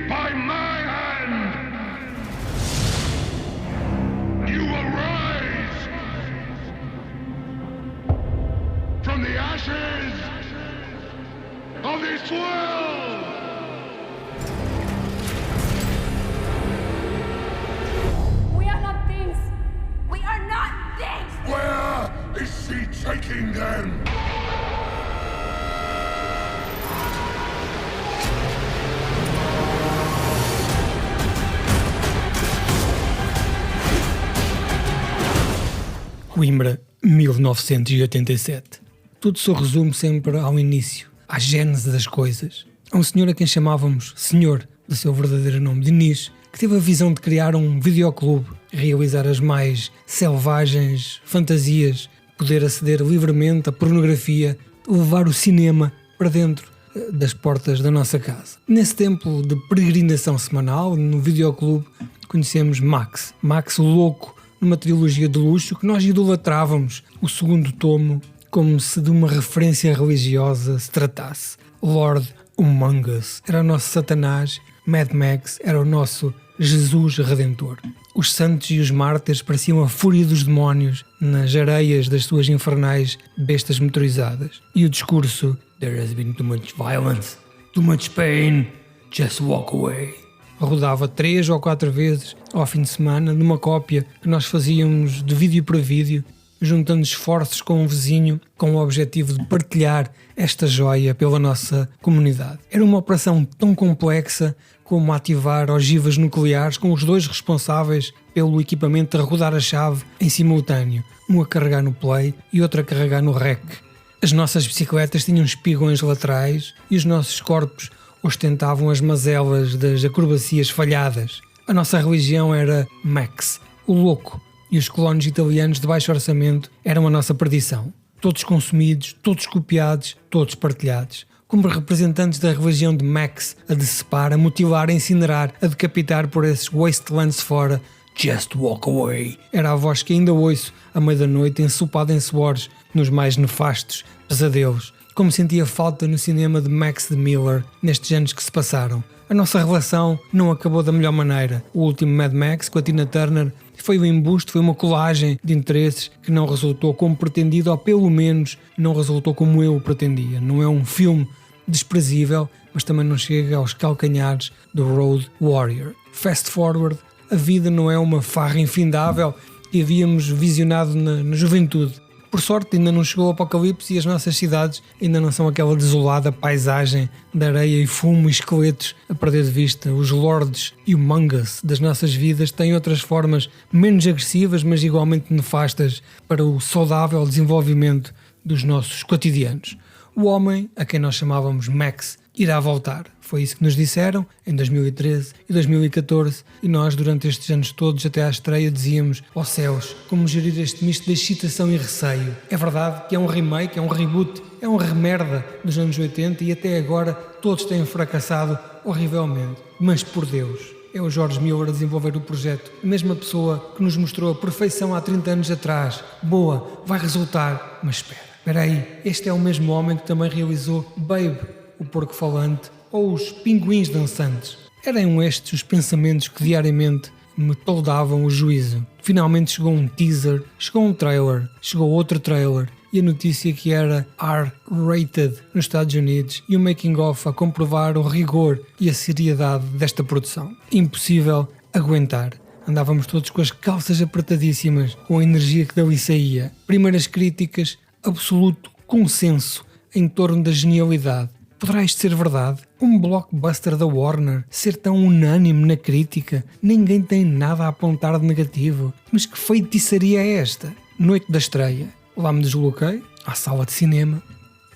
by my hand. You will rise from the ashes of this world. We are not things. We are not things. Where is she taking them? Coimbra, 1987. Tudo se resume sempre ao início, à gênese das coisas. Há um senhor a quem chamávamos Senhor, do seu verdadeiro nome, Diniz, que teve a visão de criar um videoclube, realizar as mais selvagens fantasias, poder aceder livremente à pornografia, levar o cinema para dentro das portas da nossa casa. Nesse tempo de peregrinação semanal, no videoclube, conhecemos Max o louco, numa trilogia de luxo que nós idolatrávamos, o segundo tomo, como se de uma referência religiosa se tratasse. Lord Among Us era o nosso Satanás, Mad Max era o nosso Jesus Redentor. Os santos e os mártires pareciam a fúria dos demónios nas areias das suas infernais bestas motorizadas. E o discurso "There has been too much violence, too much pain, just walk away" rodava 3 ou 4 vezes ao fim de semana numa cópia que nós fazíamos de vídeo para vídeo, juntando esforços com um vizinho com o objetivo de partilhar esta joia pela nossa comunidade. Era uma operação tão complexa como ativar ogivas nucleares com os dois responsáveis pelo equipamento a rodar a chave em simultâneo, um a carregar no play e outro a carregar no rec. As nossas bicicletas tinham espigões laterais e os nossos corpos ostentavam as mazelas das acrobacias falhadas. A nossa religião era Max, o louco, e os colonos italianos de baixo orçamento eram a nossa perdição. Todos consumidos, todos copiados, todos partilhados. Como representantes da religião de Max, a decepar, a mutilar, a incinerar, a decapitar por esses wastelands fora. Just walk away. Era a voz que ainda ouço à meia da noite, ensopada em suores, nos mais nefastos pesadelos. Como sentia falta no cinema de Max de Miller nestes anos que se passaram. A nossa relação não acabou da melhor maneira. O último Mad Max, com a Tina Turner, foi um embuste, foi uma colagem de interesses que não resultou como pretendido, ou pelo menos não resultou como eu o pretendia. Não é um filme desprezível, mas também não chega aos calcanhares do Road Warrior. Fast forward, a vida não é uma farra infindável que havíamos visionado na juventude. Por sorte ainda não chegou o apocalipse e as nossas cidades ainda não são aquela desolada paisagem de areia e fumo e esqueletos a perder de vista. Os lords e o Mangas das nossas vidas têm outras formas menos agressivas, mas igualmente nefastas para o saudável desenvolvimento dos nossos cotidianos. O homem, a quem nós chamávamos Max, irá voltar. Foi isso que nos disseram em 2013 e 2014 e nós durante estes anos todos até à estreia dizíamos: ó céus, como gerir este misto de excitação e receio. É verdade que é um remake, é um reboot, é um remerda dos anos 80 e até agora todos têm fracassado horrivelmente. Mas por Deus, é o George Miller a desenvolver o projeto, a mesma pessoa que nos mostrou a perfeição há 30 anos atrás. Boa, vai resultar, mas espera aí, este é o mesmo homem que também realizou Babe, o porco falante, ou os pinguins dançantes. Eram estes os pensamentos que diariamente me toldavam o juízo. Finalmente chegou um teaser, chegou um trailer, chegou outro trailer e a notícia que era R-rated nos Estados Unidos e o making-of a comprovar o rigor e a seriedade desta produção. Impossível aguentar. Andávamos todos com as calças apertadíssimas, com a energia que dali saía. Primeiras críticas, absoluto consenso em torno da genialidade. Poderá isto ser verdade? Um blockbuster da Warner ser tão unânime na crítica? Ninguém tem nada a apontar de negativo. Mas que feitiçaria é esta? Noite da estreia. Lá me desloquei à sala de cinema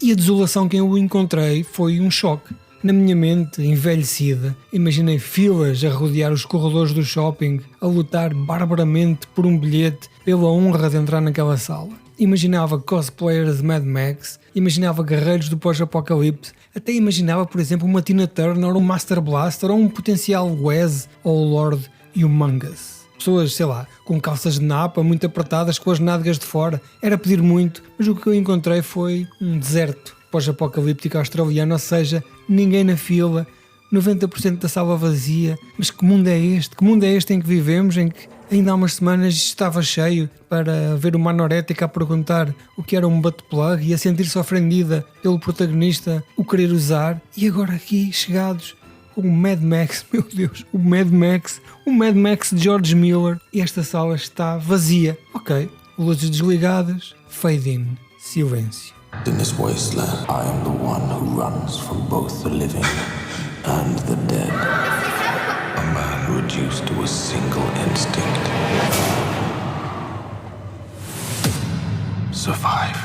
e a desolação que eu o encontrei foi um choque. Na minha mente envelhecida, imaginei filas a rodear os corredores do shopping, a lutar barbaramente por um bilhete pela honra de entrar naquela sala. Imaginava cosplayers de Mad Max, imaginava guerreiros do pós-apocalipse, até imaginava, por exemplo, uma Tina Turner, um Master Blaster ou um potencial Wes ou o Lord Humongous. Pessoas, sei lá, com calças de napa muito apertadas com as nádegas de fora. Era pedir muito, mas o que eu encontrei foi um deserto pós-apocalíptico australiano, ou seja, ninguém na fila, 90% da sala vazia. Mas que mundo é este? Que mundo é este em que vivemos, em que ainda há umas semanas estava cheio para ver uma anorética a perguntar o que era um butt plug e a sentir-se ofendida pelo protagonista o querer usar, e agora aqui chegados com o Mad Max, meu Deus, o Mad Max de George Miller, e esta sala está vazia. Ok, luzes desligadas, fade in, silêncio. In this wasteland, I am the one who runs from both the living and the dead. A man reduced to a single instinct. Survive.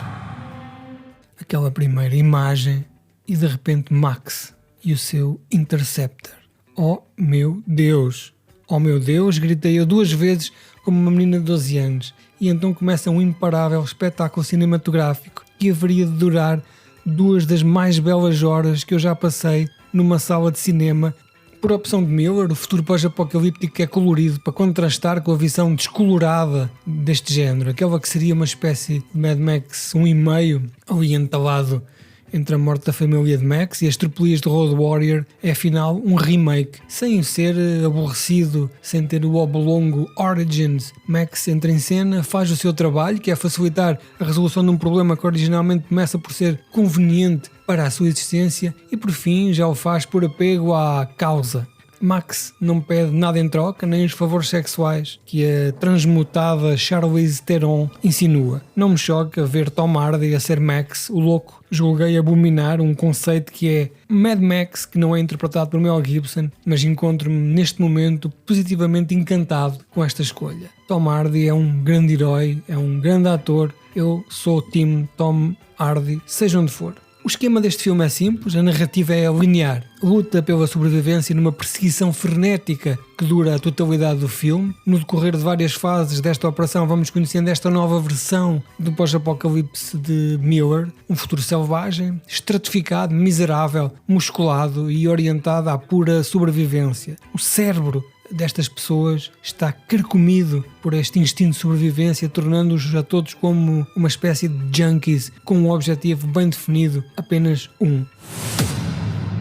Aquela primeira imagem e de repente Max e o seu Interceptor. Oh meu Deus! Oh meu Deus! Gritei eu 2 vezes como uma menina de 12 anos. E então começa um imparável espetáculo cinematográfico que haveria de durar 2 das mais belas horas que eu já passei numa sala de cinema. Por opção de Miller, o futuro pós-apocalíptico é colorido para contrastar com a visão descolorada deste género, aquela que seria uma espécie de Mad Max 1,5, ali entalado entre a morte da família de Max e as tropelias de Road Warrior. É afinal um remake, sem ser aborrecido, sem ter o oblongo Origins. Max entra em cena, faz o seu trabalho, que é facilitar a resolução de um problema que originalmente começa por ser conveniente para a sua existência e por fim já o faz por apego à causa. Max não pede nada em troca, nem os favores sexuais que a transmutada Charlize Theron insinua. Não me choca ver Tom Hardy a ser Max, o louco. Julguei abominar um conceito que é Mad Max, que não é interpretado por Mel Gibson, mas encontro-me neste momento positivamente encantado com esta escolha. Tom Hardy é um grande herói, é um grande ator. Eu sou o time Tom Hardy, seja onde for. O esquema deste filme é simples, a narrativa é linear. Luta pela sobrevivência numa perseguição frenética que dura a totalidade do filme. No decorrer de várias fases desta operação vamos conhecendo esta nova versão do pós-apocalipse de Miller. Um futuro selvagem, estratificado, miserável, musculado e orientado à pura sobrevivência. O cérebro destas pessoas está carcomido por este instinto de sobrevivência, tornando-os a todos como uma espécie de junkies com um objetivo bem definido, apenas um: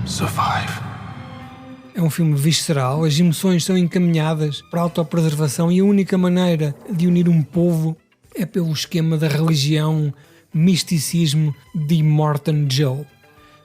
Survive. É um filme visceral, as emoções são encaminhadas para a autopreservação e a única maneira de unir um povo é pelo esquema da religião, misticismo de Immortan Joe.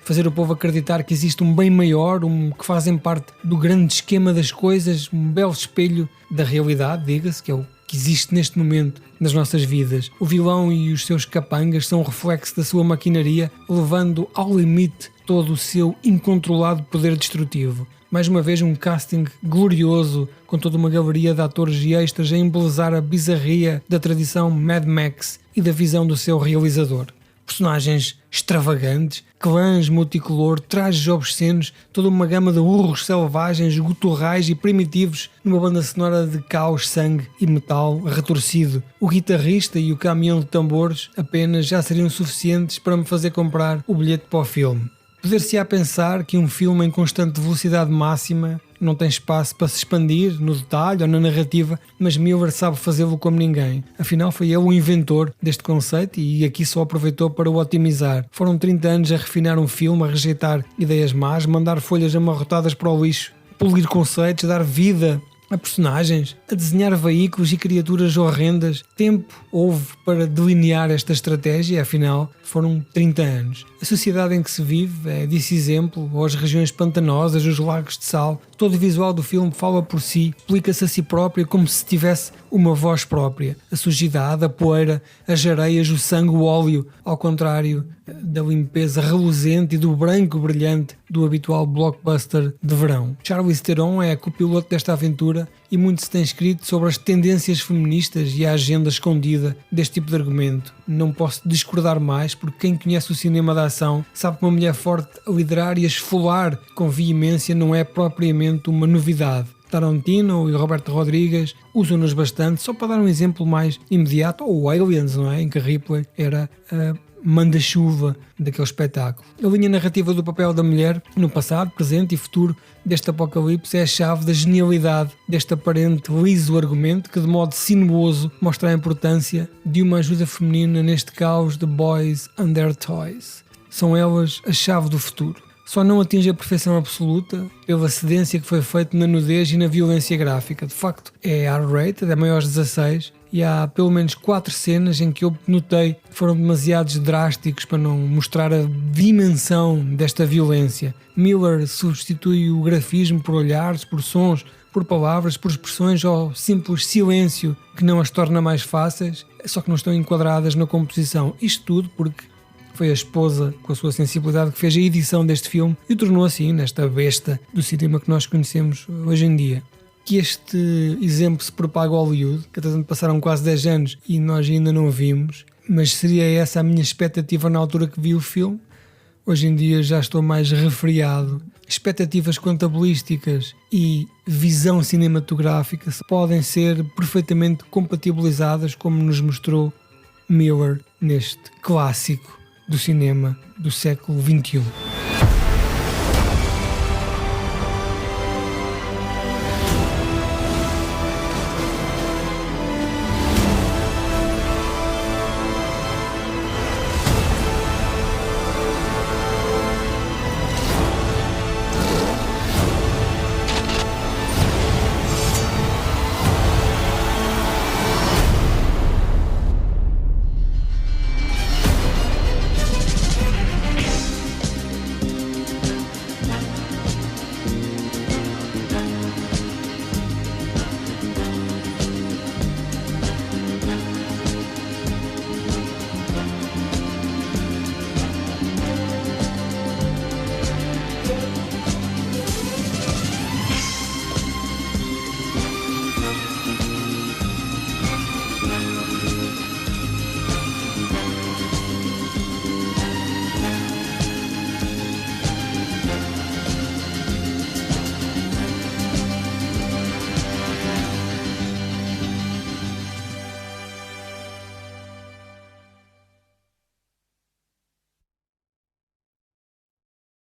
Fazer o povo acreditar que existe um bem maior, que fazem parte do grande esquema das coisas, um belo espelho da realidade, diga-se, que é o que existe neste momento nas nossas vidas. O vilão e os seus capangas são um reflexo da sua maquinaria, levando ao limite todo o seu incontrolado poder destrutivo. Mais uma vez um casting glorioso, com toda uma galeria de atores e extras a embelezar a bizarria da tradição Mad Max e da visão do seu realizador. Personagens extravagantes, clãs multicolor, trajes obscenos, toda uma gama de urros selvagens, guturrais e primitivos numa banda sonora de caos, sangue e metal retorcido. O guitarrista e o caminhão de tambores apenas já seriam suficientes para me fazer comprar o bilhete para o filme. Poder-se-á pensar que um filme em constante velocidade máxima não tem espaço para se expandir no detalhe ou na narrativa, mas Miller sabe fazê-lo como ninguém. Afinal, foi ele o inventor deste conceito e aqui só aproveitou para o otimizar. Foram 30 anos a refinar um filme, a rejeitar ideias más, mandar folhas amarrotadas para o lixo, polir conceitos, dar vida a personagens, a desenhar veículos e criaturas horrendas. Tempo houve para delinear esta estratégia, afinal foram 30 anos. A sociedade em que se vive é disso exemplo, ou as regiões pantanosas, os lagos de sal. Todo o visual do filme fala por si, explica-se a si próprio como se tivesse uma voz própria. A sujidade, a poeira, as areias, o sangue, o óleo, ao contrário da limpeza reluzente e do branco brilhante do habitual blockbuster de verão. Charlize Theron é a copiloto desta aventura e muito se tem escrito sobre as tendências feministas e a agenda escondida deste tipo de argumento. Não posso discordar mais, porque quem conhece o cinema da ação sabe que uma mulher forte a liderar e a esfolar com veemência não é propriamente uma novidade. Tarantino e Roberto Rodrigues usam-nos bastante, só para dar um exemplo mais imediato, ou Aliens, não é? Em que Ripley era a manda-chuva daquele espetáculo. A linha narrativa do papel da mulher no passado, presente e futuro deste apocalipse é a chave da genialidade deste aparente liso argumento que de modo sinuoso mostra a importância de uma ajuda feminina neste caos de boys and their toys. São elas a chave do futuro. só não atinge a perfeição absoluta pela cedência que foi feita na nudez e na violência gráfica. De facto, é R-rated, é maiores 16, e há pelo menos 4 cenas em que eu notei que foram demasiado drásticos para não mostrar a dimensão desta violência. Miller substitui o grafismo por olhares, por sons, por palavras, por expressões ou simples silêncio que não as torna mais fáceis, só que não estão enquadradas na composição. Isto tudo porque foi a esposa, com a sua sensibilidade, que fez a edição deste filme e o tornou assim nesta besta do cinema que nós conhecemos hoje em dia. Que este exemplo se propaga a Hollywood, que até passaram quase 10 anos e nós ainda não o vimos, mas seria essa a minha expectativa na altura que vi o filme. Hoje em dia já estou mais resfriado. Expectativas contabilísticas e visão cinematográfica podem ser perfeitamente compatibilizadas, como nos mostrou Miller neste clássico do cinema do século XXI.